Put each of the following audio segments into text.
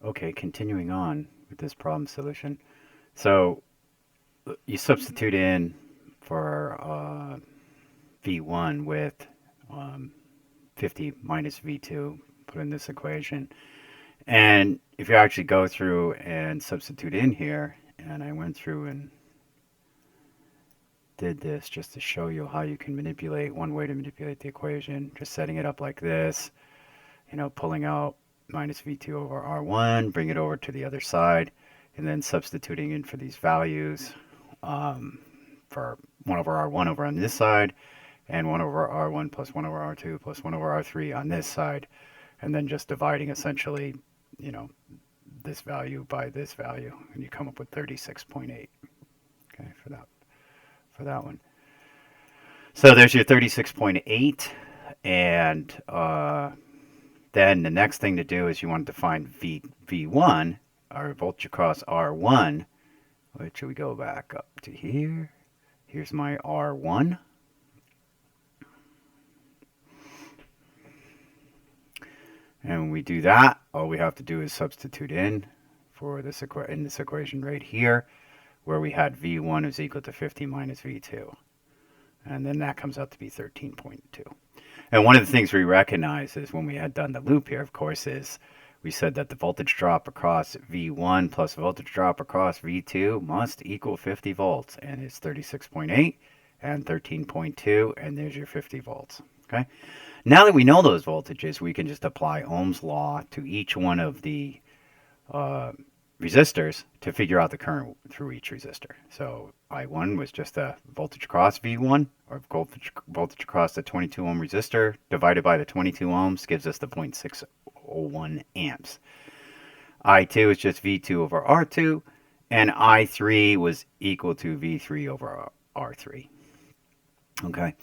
Okay, continuing on with this problem solution. So you substitute in for V1 with um, 50 minus V2, put in this equation. And if you actually go through and substitute in here, and I went through and did this just to show you how you can manipulate, one way to manipulate the equation, just setting it up like this, pulling out minus V2 over R1, bring it over to the other side, and then substituting in for these values um, for 1 over R1 over on this side, and 1 over R1 plus 1 over R2 plus 1 over R3 on this side, and then just dividing essentially, you know, this value by this value, and you come up with 36.8. Okay, for that one. So there's your 36.8, and then the next thing to do is you want to find V1, or voltage across R1, which we go back up to here. Here's my R1. And when we do that, all we have to do is substitute in for this in this equation right here, where we had V1 is equal to 50 minus V2. And then that comes out to be 13.2. And one of the things we recognize is when we had done the loop here, of course, is we said that the voltage drop across V1 plus voltage drop across V2 must equal 50 volts. And it's 36.8 and 13.2, and there's your 50 volts. Okay. Now that we know those voltages, we can just apply Ohm's law to each one of the resistors to figure out the current through each resistor. So I1 was just a voltage across V1, or voltage across the 22 ohm resistor divided by the 22 ohms gives us the 0.601 amps. I2 is just V2 over R2, and I3 was equal to V3 over R3. Okay.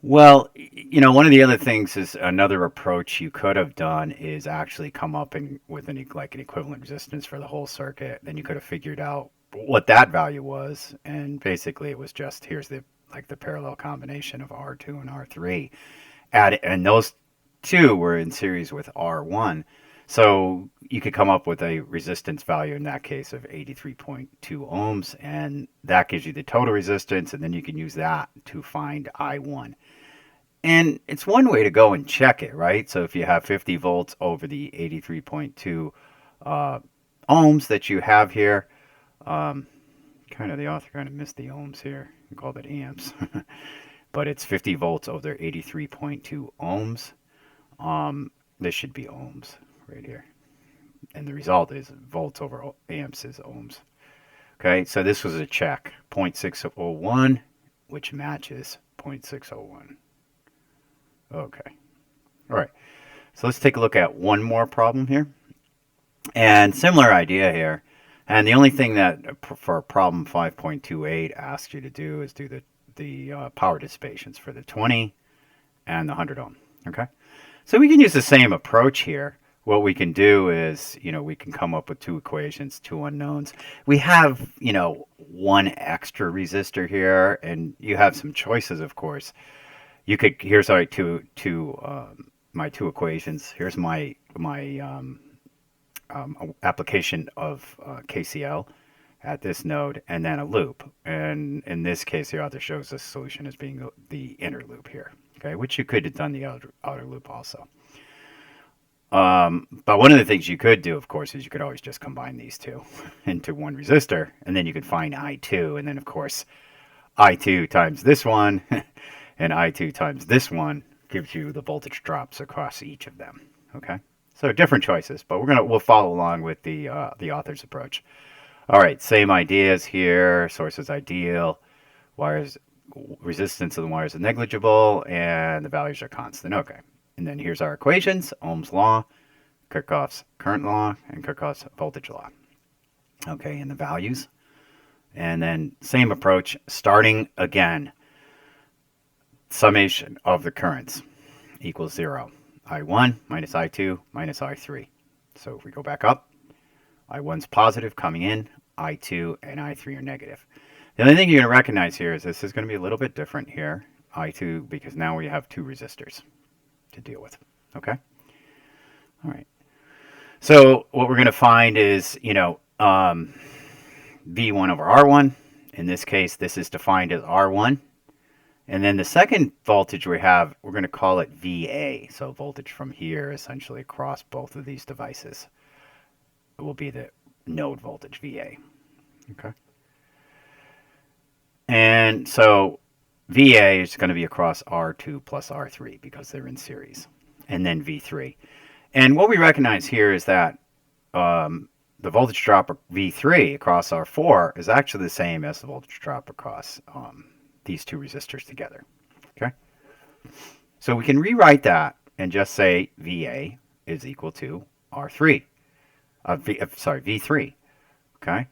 Well, one of the other things is another approach you could have done is actually come up with an equivalent resistance for the whole circuit. Then you could have figured out what that value was, and basically it was just here's the parallel combination of R2 and R3. And those two were in series with R1. So you could come up with a resistance value in that case of 83.2 ohms, and that gives you the total resistance, and then you can use that to find I1. And it's one way to go and check it, right? So if you have 50 volts over the 83.2 ohms that you have here, the author kind of missed the ohms here and called it amps, but it's 50 volts over 83.2 ohms. This should be ohms right here. And the result is volts over amps is ohms. Okay, so this was a check, 0.601, which matches 0.601. Okay. All right. So let's take a look at one more problem here. And similar idea here. And the only thing that for problem 5.28 asks you to do is do the power dissipations for the 20 and the 100 ohm. Okay. So we can use the same approach here. What we can do is, we can come up with two equations, two unknowns. We have, one extra resistor here, and you have some choices, of course. Here's my two equations. Here's my application of KCL at this node, and then a loop. And in this case, the author shows the solution as being the inner loop here. Okay, which you could have done the outer loop also. But one of the things you could do, of course, is you could always just combine these two into one resistor, and then you could find I2, and then of course I2 times this one. And I2 times this one gives you the voltage drops across each of them. Okay, so different choices, but we'll follow along with the author's approach. All right, same ideas here. Source is ideal. Wires resistance of the wires is negligible, and the values are constant. Okay, and then here's our equations: Ohm's law, Kirchhoff's current law, and Kirchhoff's voltage law. Okay, and the values, and then same approach, starting again. Summation of the currents equals 0. I1 minus I2 minus I3. So if we go back up, I1's positive coming in, I2 and I3 are negative. The only thing you're going to recognize here is this is going to be a little bit different here, I2, because now we have two resistors to deal with. Okay? All right. So what we're going to find is, V1 over R1. In this case, this is defined as R1. And then the second voltage we have, we're going to call it VA. So voltage from here, essentially across both of these devices, it will be the node voltage, VA. Okay. And so VA is going to be across R2 plus R3 because they're in series. And then V3. And what we recognize here is that the voltage drop of V3 across R4 is actually the same as the voltage drop across these two resistors together. Okay, so we can rewrite that and just say VA is equal to R3, V3. Okay,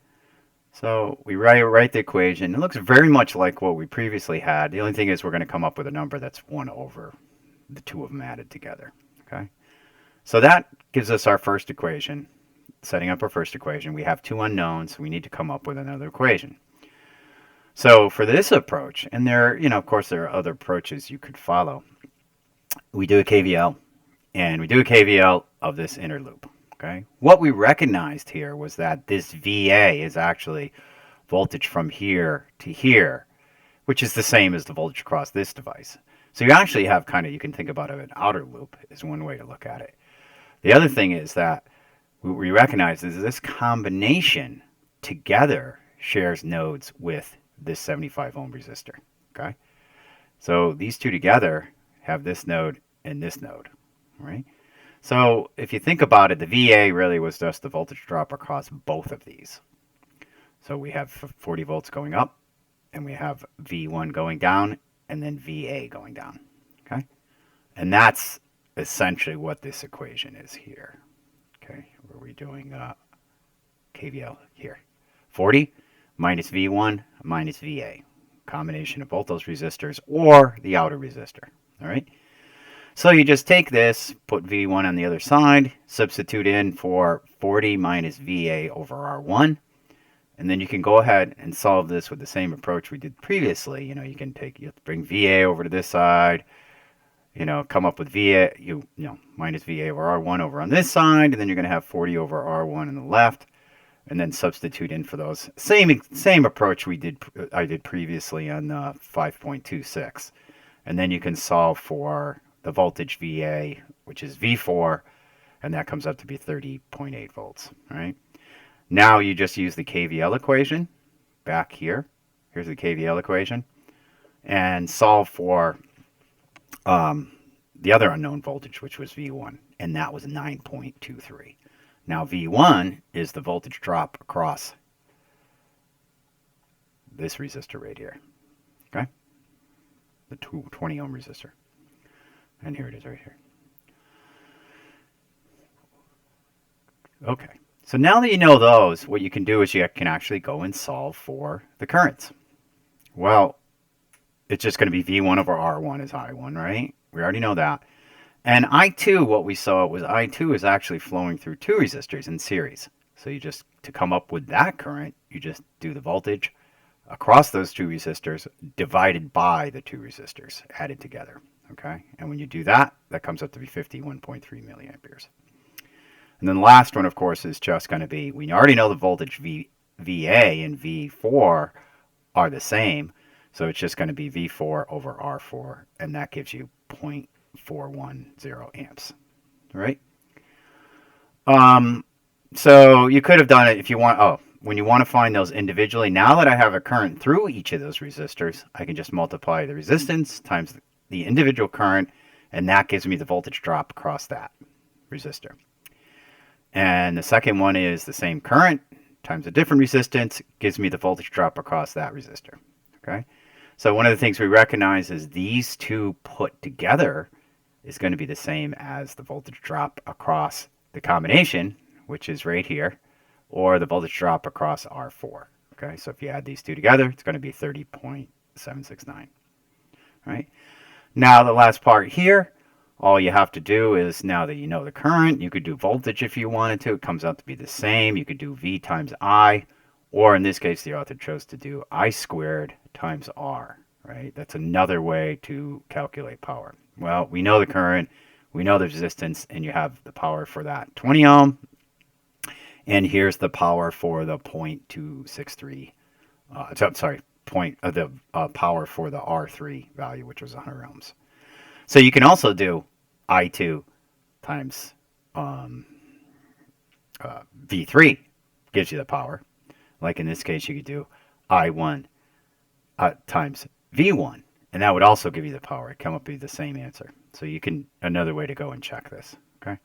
so we write the equation. It looks very much like what we previously had. The only thing is we're going to come up with a number that's 1 over the two of them added together. Okay, so that gives us our first equation. Setting up our first equation, we have two unknowns. We need to come up with another equation. So for this approach, and there, of course, there are other approaches you could follow. We do a KVL, and we do a KVL of this inner loop. Okay. What we recognized here was that this VA is actually voltage from here to here, which is the same as the voltage across this device. So you actually have you can think about it, an outer loop is one way to look at it. The other thing is that what we recognize is this combination together shares nodes with this 75 ohm resistor. Okay, so these two together have this node and this node, right? So if you think about it, the VA really was just the voltage drop across both of these. So we have 40 volts going up, and we have V1 going down, and then VA going down. Okay, and that's essentially what this equation is here. Okay, where we're doing KVL here. 40 minus V1 minus VA. Combination of both those resistors or the outer resistor. All right. So you just take this, put V1 on the other side, substitute in for 40 minus VA over R1, and then you can go ahead and solve this with the same approach we did previously. You can bring VA over to this side, come up with VA, minus VA over R1 over on this side, and then you're going to have 40 over R1 on the left, and then substitute in for those. Same approach I did previously on 5.26. And then you can solve for the voltage VA, which is V4, and that comes up to be 30.8 volts, all right? Now you just use the KVL equation back here. Here's the KVL equation. And solve for the other unknown voltage, which was V1, and that was 9.23. Now V1 is the voltage drop across this resistor right here, okay? The 20 ohm resistor. And here it is right here. Okay, so now that you know those, what you can do is you can actually go and solve for the currents. Well, it's just going to be V1 over R1 is I1, right? We already know that. And I2, what we saw was I2 is actually flowing through two resistors in series. So to come up with that current, you just do the voltage across those two resistors divided by the two resistors added together. Okay, and when you do that, that comes up to be 51.3 milliamperes. And then the last one, of course, is just going to be, we already know the voltage VA and V4 are the same. So it's just going to be V4 over R4, and that gives you 0.410 amps, right? So you could have done it if you want, when you want to find those individually. Now that I have a current through each of those resistors, I can just multiply the resistance times the individual current, and that gives me the voltage drop across that resistor. And the second one is the same current times a different resistance gives me the voltage drop across that resistor. Okay, so one of the things we recognize is these two put together is going to be the same as the voltage drop across the combination, which is right here, or the voltage drop across R4. Okay, so if you add these two together, it's going to be 30.769. Right? Now the last part here, all you have to do is, now that you know the current, you could do voltage if you wanted to. It comes out to be the same. You could do V times I, or in this case, the author chose to do I squared times R, right? That's another way to calculate power. Well, we know the current, we know the resistance, and you have the power for that 20 ohm And here's the power for the 0.263. Sorry, the power for the R3 value, which was 100 ohms. So you can also do I2 times V3 gives you the power. Like in this case, you could do I1 times V1, and that would also give you the power. It come up with the same answer. So you can, another way to go and check this. Okay.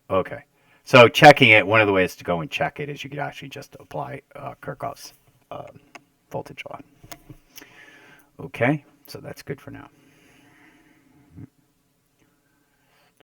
Okay. So checking it, one of the ways to go and check it is you could actually just apply Kirchhoff's voltage law. Okay, so that's good for now.